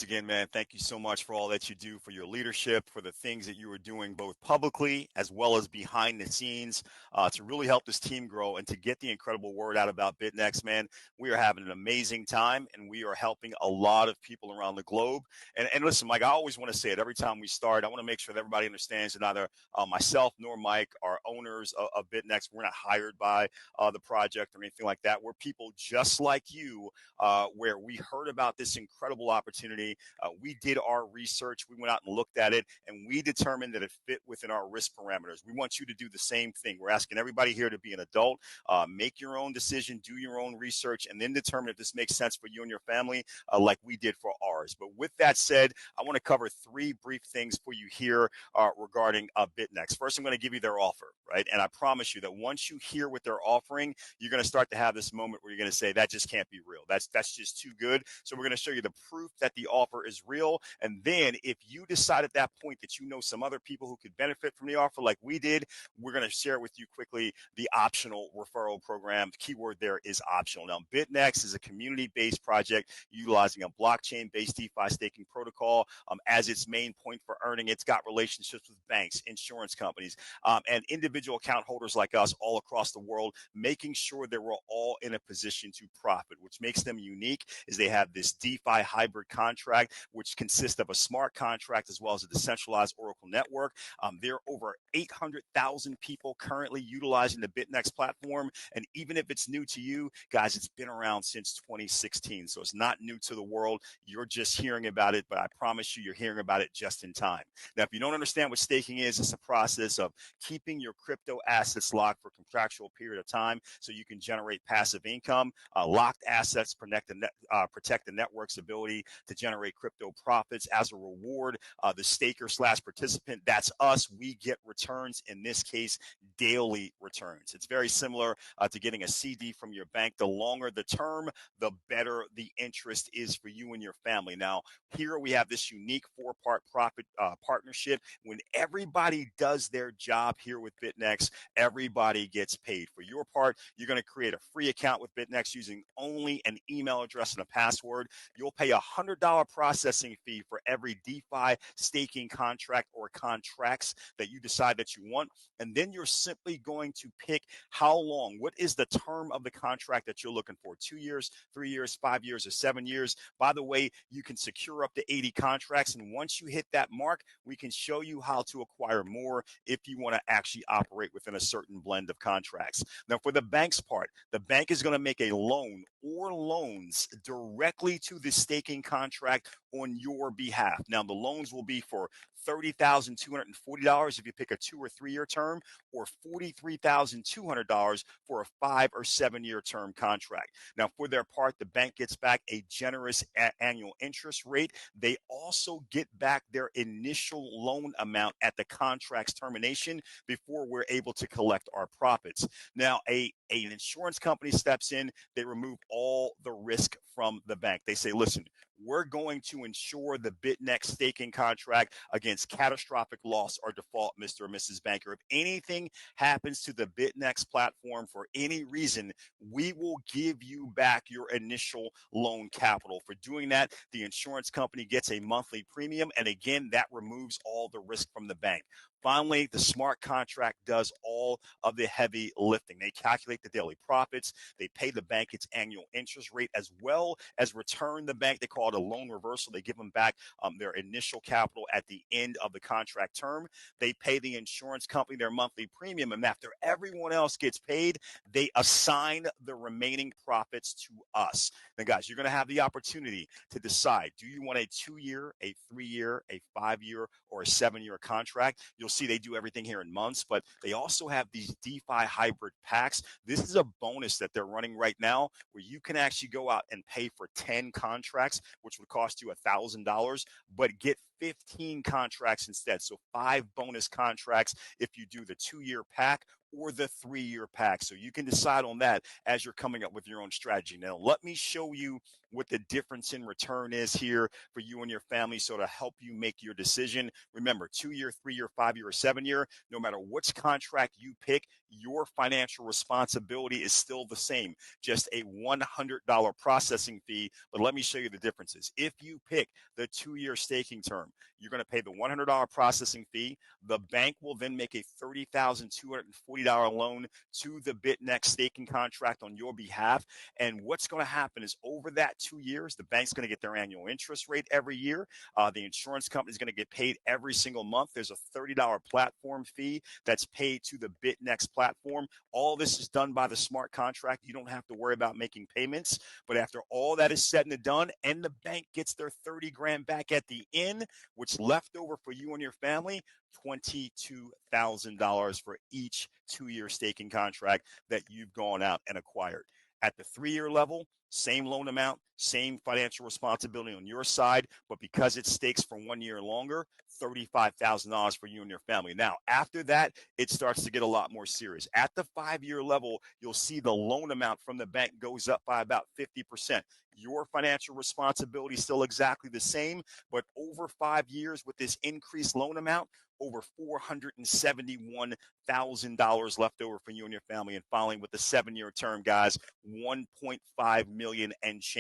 Again, man, thank you so much for all that you do, for your leadership, for the things that you are doing both publicly as well as behind the scenes to really help this team grow and to get the incredible word out about Bytnex, man. We are having an amazing time and we are helping a lot of people around the globe. And listen, Mike, I always want to say it every time we start. I want to make sure that everybody understands that neither myself nor Mike are owners of Bytnex. We're not hired by the project or anything like that. We're people just like you, where we heard about this incredible opportunity. We did our research. We went out and looked at it, and we determined that it fit within our risk parameters. We want you to do the same thing. We're asking everybody here to be an adult, make your own decision, do your own research, and then determine if this makes sense for you and your family, like we did for ours. But with that said, I want to cover three brief things for you here regarding Bytnex. First, I'm going to give you their offer, right? And I promise you that once you hear what they're offering, you're going to start to have this moment where you're going to say, that just can't be real. That's just too good. So we're going to show you the proof that the offer is real. And then if you decide at that point that you know some other people who could benefit from the offer like we did, we're going to share with you quickly the optional referral program. The keyword there is optional. Now, Bytnex is a community-based project utilizing a blockchain-based DeFi staking protocol as its main point for earning. It's got relationships with banks, insurance companies, and individual account holders like us all across the world, making sure that we're all in a position to profit. Which makes them unique is they have this DeFi hybrid contract, which consists of a smart contract as well as a decentralized Oracle network. There are over 800,000 people currently utilizing the Bytnex platform. And even if it's new to you, guys, it's been around since 2016. So it's not new to the world. You're just hearing about it, but I promise you, you're hearing about it just in time. Now, if you don't understand what staking is, it's a process of keeping your crypto assets locked for a contractual period of time so you can generate passive income. Locked assets protect the network's ability to generate crypto profits. As a reward, the staker/participant, that's us, we get returns, in this case, daily returns. It's very similar to getting a CD from your bank. The longer the term, the better the interest is for you and your family. Now, here we have this unique four-part profit partnership. When everybody does their job here with Bytnex, everybody gets paid. For your part, you're going to create a free account with Bytnex using only an email address and a password. You'll pay $100 processing fee for every DeFi staking contract or contracts that you decide that you want. And then you're simply going to pick how long, what is the term of the contract that you're looking for? 2 years, 3 years, 5 years, or 7 years. By the way, you can secure up to 80 contracts. And once you hit that mark, we can show you how to acquire more if you want to actually operate within a certain blend of contracts. Now, for the bank's part, the bank is going to make a loan or loans directly to the staking contract on your behalf. Now, the loans will be for $30,240 if you pick a 2 or 3 year term, or $43,200 for a 5 or 7 year term contract. Now, for their part, the bank gets back a generous annual interest rate. They also get back their initial loan amount at the contract's termination before we're able to collect our profits. Now, an insurance company steps in, they remove all the risk from the bank. They say, listen, we're going to insure the Bytnex staking contract against catastrophic loss or default, Mr. or Mrs. Banker. If anything happens to the Bytnex platform for any reason, we will give you back your initial loan capital. For doing that, the insurance company gets a monthly premium, and again, that removes all the risk from the bank. Finally, the smart contract does all of the heavy lifting. They calculate the daily profits. They pay the bank its annual interest rate, as well as return the bank. They call it a loan reversal. They give them back their initial capital at the end of the contract term. They pay the insurance company their monthly premium. And after everyone else gets paid, they assign the remaining profits to us. Now, guys, you're going to have the opportunity to decide, do you want a 2-year, a 3-year, a 5-year, or a 7-year contract? You'll see they do everything here in months, but they also have these DeFi hybrid packs. This is a bonus that they're running right now where you can actually go out and pay for 10 contracts, which would cost you $1,000, but get 15 contracts instead. So 5 bonus contracts if you do the 2-year pack or the 3-year pack. So you can decide on that as you're coming up with your own strategy. Now, let me show you what the difference in return is here for you and your family, so to help you make your decision. Remember, 2-year, 3-year, 5-year, or 7-year, no matter which contract you pick, your financial responsibility is still the same, just a $100 processing fee. But let me show you the differences. If you pick the 2-year staking term, you're going to pay the $100 processing fee. The bank will then make a $30,240 loan to the Bytnex staking contract on your behalf. And what's going to happen is, over that 2 years, the bank's going to get their annual interest rate every year. The insurance company is going to get paid every single month. There's a $30 platform fee that's paid to the Bytnex platform. All this is done by the smart contract. You don't have to worry about making payments. But after all that is said and done, and the bank gets their 30 grand back at the end, what's left over for you and your family, $22,000 for each 2-year staking contract that you've gone out and acquired. At the 3-year level, same loan amount, same financial responsibility on your side, but because it stakes for 1 year longer, $35,000 for you and your family. Now, after that, it starts to get a lot more serious. At the 5-year level, you'll see the loan amount from the bank goes up by about 50%. Your financial responsibility is still exactly the same, but over 5 years with this increased loan amount, over $471,000 left over for you and your family. And following with the 7-year term, guys, 1.5 million and change.